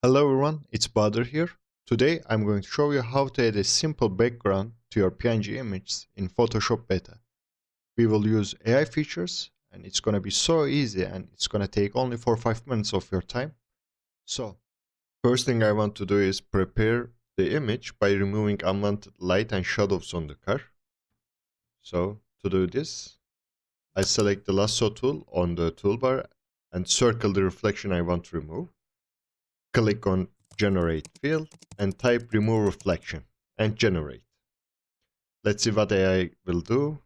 Hello everyone, it's Bahadur here. Today I'm going to show you how to add a simple background to your PNG images in Photoshop Beta. We will use AI features and it's going to be so easy and it's going to take only 4-5 minutes of your time. So, first thing I want to do is prepare the image by removing unwanted light and shadows on the car. So, to do this, I select the lasso tool on the toolbar and circle the reflection I want to remove. Click on generate fill and type remove reflection and generate. Let's see what AI will do.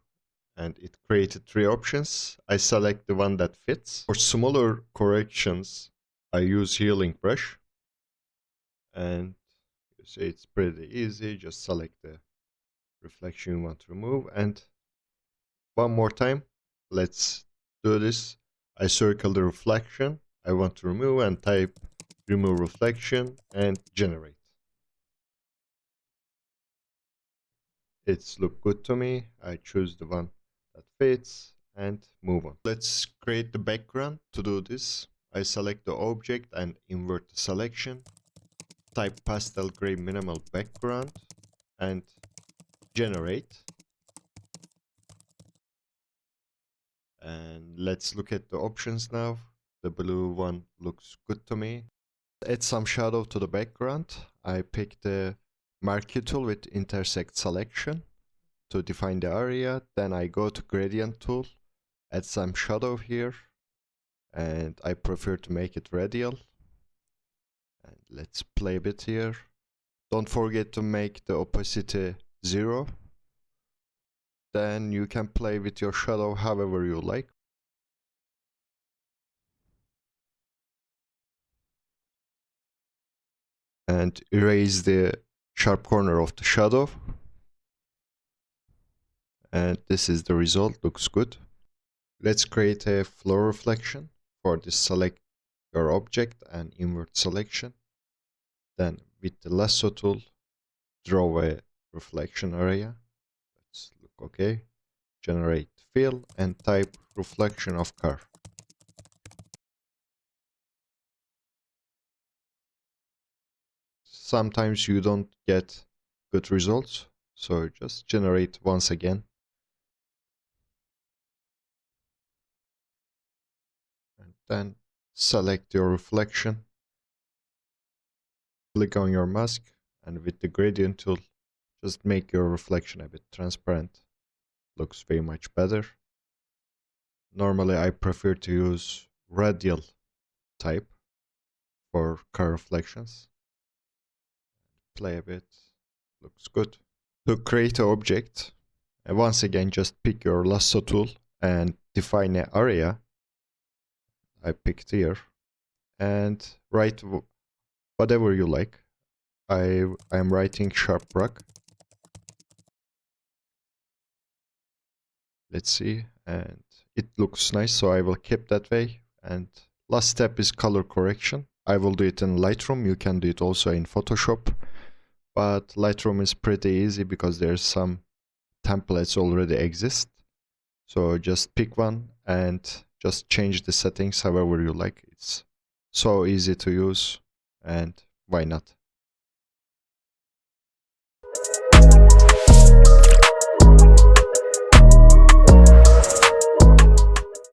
And it created 3 options. I select the one that fits. For smaller corrections, I use healing brush. And you see it's pretty easy. Just select the reflection you want to remove. And one more time, let's do this. I circle the reflection I want to remove and type remove reflection and generate. It's look good to me. I choose the one that fits and move on. Let's create the background. To do this, I select the object and invert the selection. Type pastel gray minimal background and generate. And let's look at the options now. The blue one looks good to me. Add some shadow to the background. I pick the marquee tool with intersect selection to define the area. Then I go to gradient tool, add some shadow here, and I prefer to make it radial. And let's play a bit here. Don't forget to make the opacity 0. Then you can play with your shadow however you like. And erase the sharp corner of the shadow. And this is the result, looks good. Let's create a floor reflection. For this, select your object and invert selection. Then with the lasso tool, draw a reflection area. Let's look okay. Generate fill and type reflection of car. Sometimes you don't get good results, so just generate once again. And then select your reflection. Click on your mask and with the gradient tool, just make your reflection a bit transparent. Looks very much better. Normally I prefer to use radial type for car reflections. Play a bit, looks good. To create an object, once again just pick your lasso tool and define an area. I picked here and write whatever you like. I am writing sharp rock. Let's see, and it looks nice, so I will keep that way. And last step is color correction. I will do it in Lightroom. You can do it also in Photoshop, but Lightroom is pretty easy because there's some templates already exist. So just pick one and just change the settings however you like. It's so easy to use, and why not?